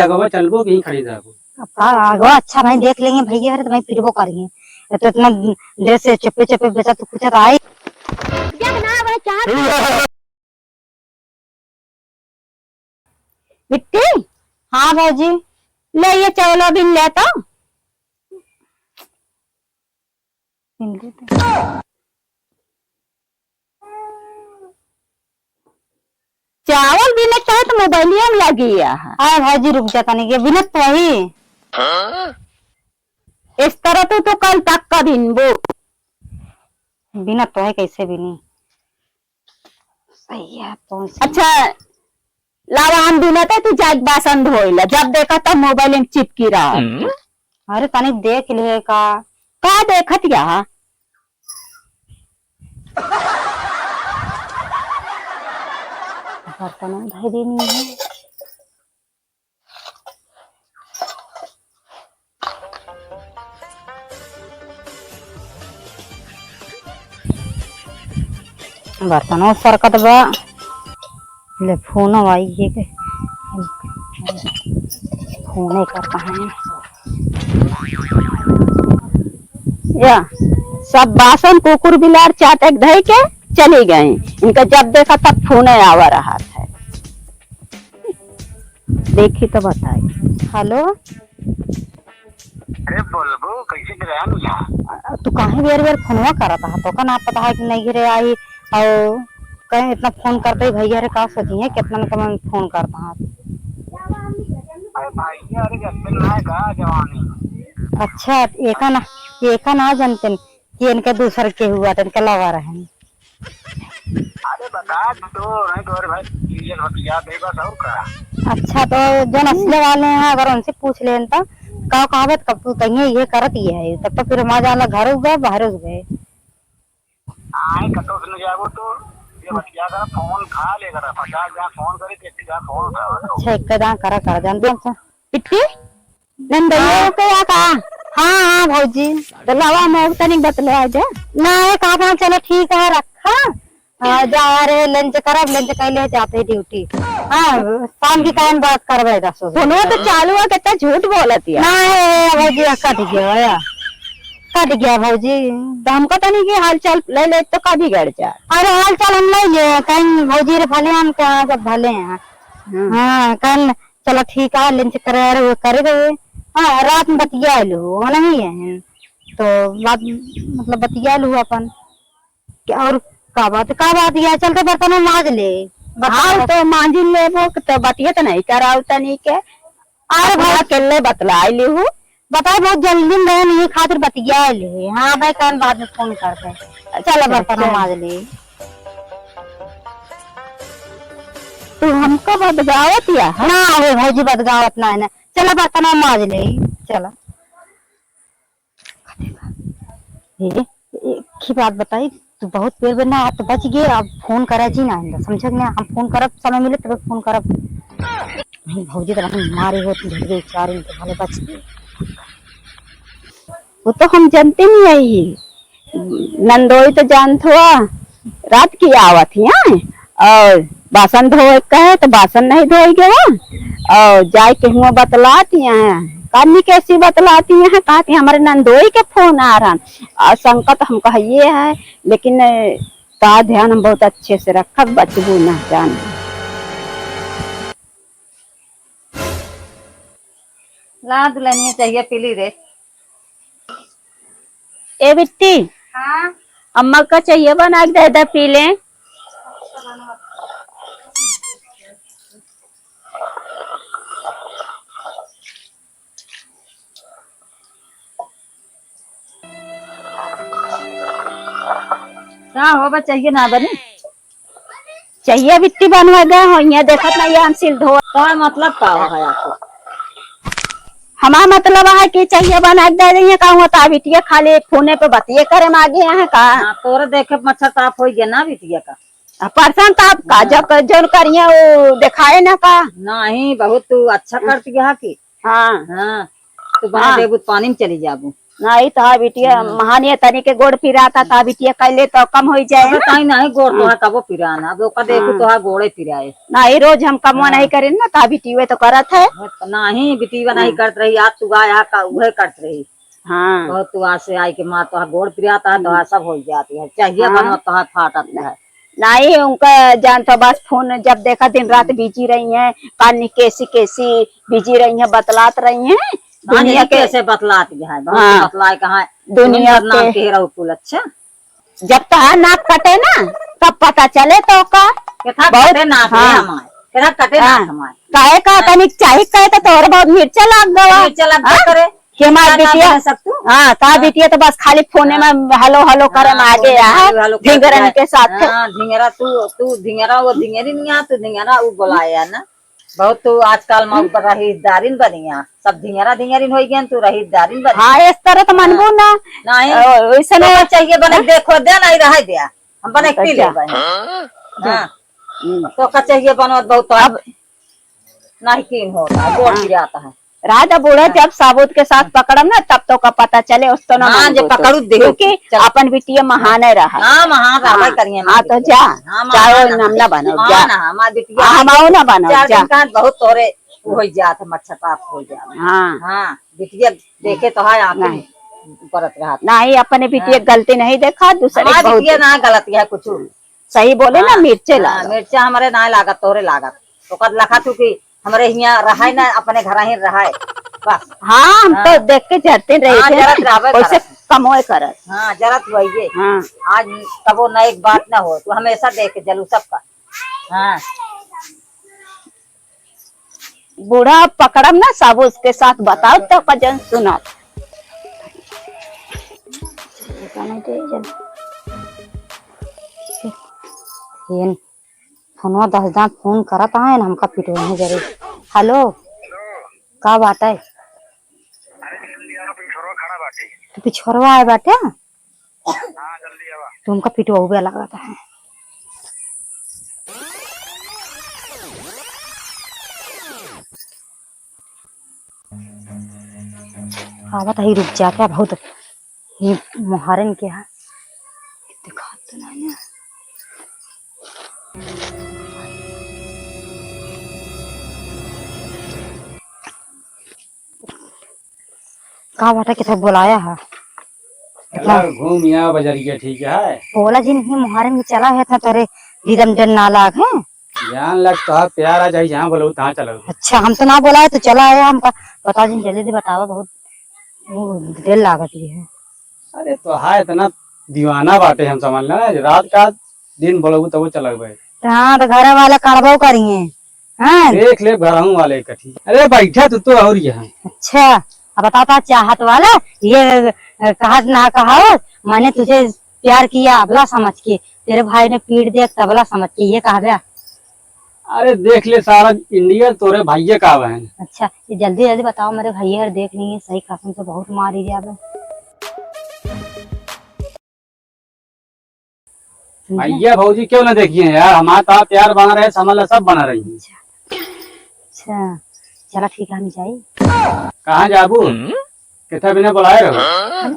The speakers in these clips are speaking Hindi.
आगवा चलबो कि खड़ी रहबो। आगो अच्छा भाई देख लेंगे भैया तो भाई पिटबो करेंगे तो इतना देर से चप्पे चप्पे बेचा तो कुछ आई बिट्टी। हाँ भाजी ले ये चावल बिन लेता चावल भी नहीं चाहे तो मोबाइल में लगी है। हाँ भाजी रुक जाता नहीं के बिना तो वही इस तरह तो कल तक का दिन वो बिना तो है कैसे भी नहीं सही है तो अच्छा लावा हम बिना तू जाग बासन धोइला जब देखा तब मोबाइल में चिपकी रहा। अरे तनी देख ले का देखत या बर्तन भाई भी नहीं है बर्तनों सरकत बा ले फोन आई है के फोन करता है या सब बासन कुकुर बिलार चाटक धई के चली गए। इनका जब देखा तब फोन आवा रहा था। देखी तो बताई। हेलो अरे बोलबो कैसे गिरा तू काहे बेर बेर फोनवा करता है तो का ना पता है कि नहीं गिरे आई और कहीं इतना फोन करते ही भैया रे का सोची है कितना में कम फोन करता है। अरे भाई अरे जब ना का जवानी अच्छा एका ना जानते कि इनके दूसर के हुआ तो इनके लगा रहे हैं। अरे बता तो नहीं तो अरे भाई डीजल बतिया दे बस और का। अच्छा तो जो नस्ले वाले हैं अगर उनसे पूछ लें तो का कहावत कब तू कहीं ये करत ही है तब तो फिर मजा ला घर गए बाहर गए आए कतो सुन जाबो तो ये बतिया का फोन खा ले कर 50 जा फोन करे के जा फोन उठावा। अच्छा एक कदा करा कर जानते अच्छा पिट्टी नंदइया के या का हाँ हाँ भौजी तो लावा मैं तनिक बतला दे ना कहा चलो ठीक है रखा जा रहे लंच करब लंच कैले जाते ड्यूटी हाँ शाम की टाइम बात करबे 10 फोनो तो चालू है कितना झूठ बोलत या ना भौजी कट गया भौजी हमको तो नहीं कि हाल चाल ले ले तो कभी गड़ जा। अरे हाल चाल हम नहीं ले कहीं भौजी रे भले हम क्या सब भले हैं हाँ कल चलो ठीक है लंच करे गए हाँ रात में बतिया लू नहीं है तो बात मतलब बतिया लू अपन और का बात यह चलते बर्तन माज ले हाँ तो मांझी ले वो तो बतिया तो नहीं कराओ तनी के अरे भाई अकेले बतला ली हूँ बताए बहुत जल्दी में नहीं खातिर बतिया ले हाँ भाई कल बाद में फोन करते चलो बर्तन माज ले तू हमको बदगावत या ना अरे भौजी बदगावत ना है ना चलो बर्तन माज ले चलो एक बात बताई तू बहुत पेड़ में ना तो बच गए अब फोन करे जी ना समझ ना हम फोन करब समय मिले तब फोन करब नहीं भौजी तो मारे होती भेज चार तो भले बच गए वो तो हम जानते नहीं आई नंदोई तो जानत हुआ रात की आवत है और बासन धोए कहे तो बासन नहीं धोएगे वो और जाए के हुआ बतलाती हैं कानी कैसी बतलाती हैं कहती हमारे नंदोई के फोन आ रहा और संकट हम कहिए है लेकिन का ध्यान हम बहुत अच्छे से रखा बचबू ना जान ला दुल्हनिया चाहिए पीली रे ए बिट्टी हाँ अम्मा का चाहिए बना के दे पी ले क्या होगा चाहिए ना बने चाहिए बिट्टी बनवा गए हो यहाँ देखत ना ये सिल धो तो मतलब का है आपको हमारा मतलब है कि चाहिए बना के दे देंगे का होता बिटिया खाली फोने पे बतिये करे मांगे यहाँ का तोरे देखे मच्छर ताप हो गया ना बिटिया का परसन ताप का जो करिए वो दिखाए ना का नहीं बहुत तू अच्छा करती है कि हाँ हाँ तू बना देबू पानी में चली जाबू नहीं तो बिटिया महानिया तनी के गोड़ फिराता था बिटिया कैले तो कम हो जाए अबे ताई नहीं गोड़ तोहा कबो पिराना अब ओका देखो तोहा गोड़े पिराए नहीं रोज हम कमवा नहीं करे ना ता बिटिया तो करत है। नहीं बिटिया नहीं करत रही आज तू आया का उहे करत रही हाँ बहुत तू आज से आई के माँ तोहा गोड़ पिराता है तोहा सब हो जाती है चाहिए बनो तोहा फाटत है। नहीं उनका जान तो बस फोन जब देखा दिन रात बिजी रही है पानी कैसी कैसी बिजी रही है बतलात रही है दुनिया कैसे बतलाती है हाँ। बतलाए कहाँ दुनिया नाम के के रहो कुल अच्छा जब तो नाक कटे ना तब पता चले तो का केथा बहुत- कटे नाक रे हाँ। हमारे केथा कटे हाँ। नाक हमारे काहे का तनिक चाहे कहे तो तोर बहुत मिर्चा लाग गवा चल अब करे के मार ना बिटिया बना सकतू हाँ ता बिटिया तो बस खाली फोने में हेलो हेलो करे में आगे ढिंगरन के साथ हाँ ढिंगरा तू ढिंगरा वो ढिंगरी नहीं आ तू ढिंगरा वो बुलाया ना बहुत तू आजकल माँ रहीदारिन बनिया सब ढिंगरा ढिंगरीन हो गया तू रहीदारिन बनी हाँ इस तरह तो मनबू ना नहीं वैसे तो नहीं चाहिए बने देखो दे नहीं रह दिया हम बने ले अच्छा। बने हाँ तो का चाहिए बनो बहुत अब नहीं कीन होता गोड़ गिराता है राजा बूढ़ा जब साबुत के साथ पकड़म ना तब तो का पता चले उस तो ना हाँ, मानबू जब तो। पकड़ू दे क्योंकि अपन बिटिया महाने रहा हाँ हाँ रहा करिए हाँ तो जा चाहे वो नाम ना बनो जा ना हमारी बिटिया हम आओ ना बनो चार जा दिन का बहुत तोरे हो जात मच्छरताप हो जात हाँ हाँ बिटिया देखे तो है आंखें परत रहा नहीं अपने बिटिया गलती नहीं देखा दूसरे हमारी बहुत बिटिया ना गलती है कुछ सही बोले ना मिर्चे ला मिर्चा हमारे ना लागत तोरे लागत तो कद लखा तू की हमारे यहाँ रहा ना अपने घर ही रहा बस हाँ हम तो देख के चढ़ते रहे हाँ, थे जरा ड्राइवर वैसे करत। कमोए करत हाँ जरा तू आइए हाँ आज तबो न एक बात ना हो तू हमेशा देख जलू सबका हाँ बूढ़ा पकड़म ना सब उसके साथ बताओ तो कजन सुना फोन 10 दांत फोन करत है ना हमका पिटो नहीं जरे हेलो का बात है तो पिछोरवा है बाटे तुमका पिटो हुआ लगा है आवत ही रुक जा क्या बहुत ये मुहारन के है दिखा तो नहीं है कहा बाटा किसे बुलाया है घूम यहाँ बजरिया ठीक है बोला जी नहीं मुहारन में चला है था तेरे दीदम डर ना लाग है जान लग तो प्यार आ जाए जहाँ बोलो तहाँ चलो अच्छा हम तो ना बोला है तो चला आया हमका बता जी जल्दी बतावा बहुत देर लागत है अरे तो है इतना दीवाना बाटे हम समझ लेना रात का दिन बोलो तो वो चल गए हाँ तो घर वाला काढ़बो करिए हाँ देख ले घरों वाले कठी अरे बैठा तो और यहाँ अच्छा अब बताता चाहत वाला ये कहा ना कहा मैंने तुझे प्यार किया अबला समझ के तेरे भाई ने पीट दिया तबला समझ के ये कहा गया अरे देख ले सारा इंडिया तोरे भाइये का बहन अच्छा ये जल्दी जल्दी बताओ मेरे भैया देख लेंगे सही कसम से बहुत मारी जाए भैया भौजी क्यों ना देखिए यार हमारा तो प्यार बना रहे समझ सब बना रही है अच्छा चला ठीक है हम जाए कहाँ जाबू कितना बिना बुलाए रहो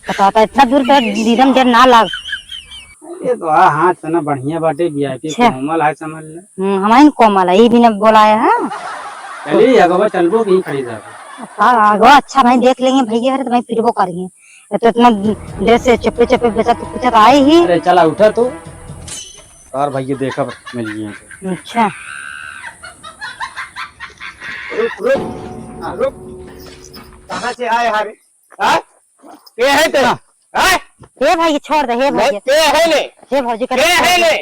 बताता इतना दूर तो दीदम देर ना लाग ये तो हाँ इतना बढ़िया बाटे वीआईपी अच्छा। कोमल है समझ ले हमारे कोमल है ये भी ने बुलाया है चलिए अगवा चलबो कहीं खरीदा आगो अच्छा भाई देख लेंगे भैया तो भाई पिटबो करेंगे तो इतना देर से चप्पे चप्पे बचा तो कुछ आए ही अरे चला उठा तो और भैया देखा मिल गए अच्छा रुक कहाँ से आए हारे के है तेरा हे भाई छोड़ दे हे भाई के है ले हे भौजी कर के है ले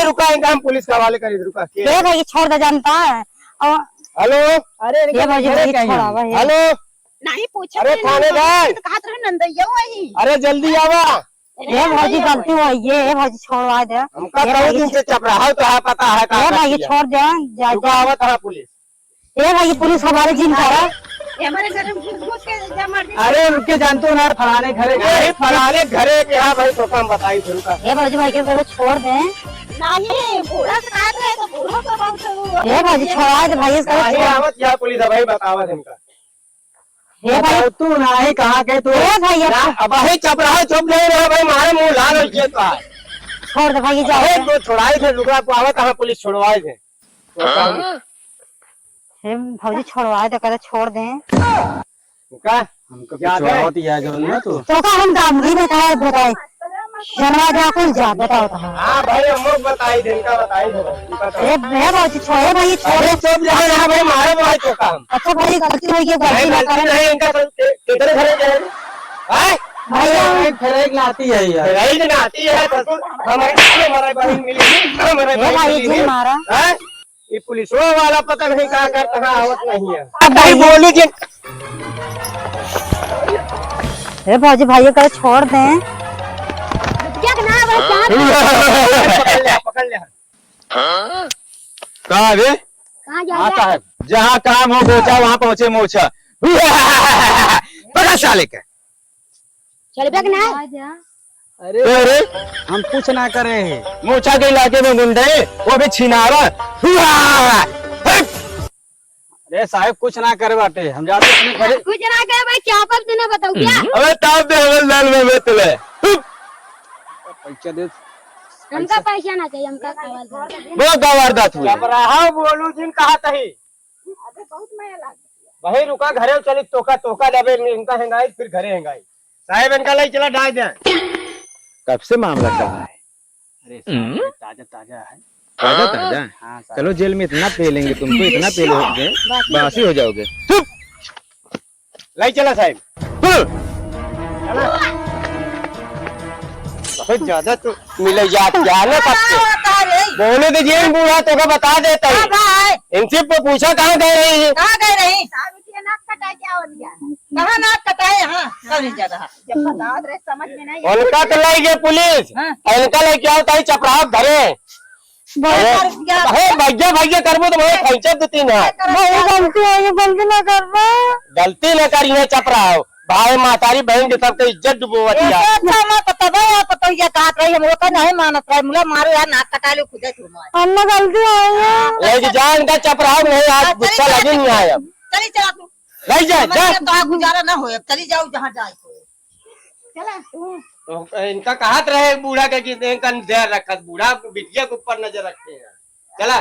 रुका इनका हम पुलिस के हवाले करी रुका हे भाई छोड़ दे जानता है हेलो अरे हे भौजी छोड़ा हेलो नहीं पूछो अरे थानेदार कहा तो नंदैया वही अरे जल्दी आवा हे भौजी गलती हुई ये हे भौजी छोड़वा दे हमका कई दिन से चप रहा तो है पता है हे भाई छोड़ दे जा रुका जा आवत है पुलिस हे भाई पुलिस हमारे जिन करा हमारे घर में घुस के जमा अरे उनके जानते हो ना फलाने घरे के फलाने घरे के हाँ भाई तो हम बताई थे रुका हे भौजी भाई के छोड़ दे नहीं बूढ़ा से काट रहे तो बूढ़ा को बहुत हे भाजी छोड़ा दे भाई इसका नहीं आवत क्या पुलिस है भाई बतावत इनका हे भाई बताओ तू ना ही कहाँ के तू हे भाई अब भाई चुप रहा चुप नहीं रहा भाई मारे मुंह लाल हो गया तो छोड़ दे भाई जाओ अरे तो छुड़ाए थे रुका को आवत कहां पुलिस छुड़वाए थे हे भाजी छोड़वा दे कहते छोड़ दें का हमको याद है? होती है जो ना तू तो का हम गांधी में कहा बताए जनवा जा कौन जा बताओ तो हां भाई हम बताई दिन का बताई थे हे भाजी छोड़े भाई छोड़े चुप रहा भाई मारे भाई तो काम अच्छा भाई गलती हुई है नहीं गलती ना गलती करे नहीं इनका कितने घरे गए हां भाई खरेक लाती है यार रही दिन आती है ससुर हमारे बहन मिली हमारे हे भाई जी मारा हैं ये पुलिसों वाला पता नहीं कहाँ करता कहाँ आवत नहीं है अब भाई बोलू जी हे भाजी भाई कहते छोड़ दें क्या ना भाई पकड़ ले कहाँ रे कहां हाँ साहब जहाँ काम हो पहुंचा वहाँ पहुंचे मोचा पकड़ साले के चल बैग ना अरे हम कुछ ना करे हैं मोचा के इलाके में गुंडे वो भी छिनारा अरे साहब कुछ ना करे बाटे हम जाते अपने घरे कुछ ना कहे भाई क्या पर तूने बताओ क्या अबे ताप दे हवलदार में बेतले पैसा दे हमका पैसा ना चाहिए हमका कावल वो गवारदात हुई जब रहा बोलू जिन कहा तही वही रुका घरे चली तोका तोका दबे इनका हेंगाई फिर घरे हेंगाई साहब इनका लाई चला डाल दे कब से मामला चल रहा है अरे साहब, ताजा ताजा है ताजा ताजा हाँ साहब चलो जेल में इतना पी लेंगे तुमको इतना पी लोगे बासी हो जाओगे लाई चला साहब बहुत ज्यादा तो मिले जा क्या ना सकते बोले तो जेल बूढ़ा तो बता देता है भाई इनसे पूछा कहाँ गए रही है कहाँ गए रही कहाँ नाक कटाए यहाँ कब नहीं जा रहा उनका तो लाई गए पुलिस हाँ। और इनका लाई क्या होता है चपराव धरे भैया भैया करबो तो भाई खैचा देती ना भाई गलती है गलती ना करना गलती न करी है चपराव भाई मातारी बहन के तब तो इज्जत डुबोवतिया पता ये कहा रही हम होता नहीं मानत रहे मुला मारो यार नाक कटा लो खुदे तुम हमने गलती है लेकिन जान का चपराव नहीं आज गुस्सा लगे नहीं आया अब चली चला तू ले जा जा तो गुजारा ना हो चली जाओ जहाँ जाए तो इनका कहा रहे बूढ़ा के कि इनका ध्यान रखा बूढ़ा बिटिया के ऊपर नजर रखे हैं चला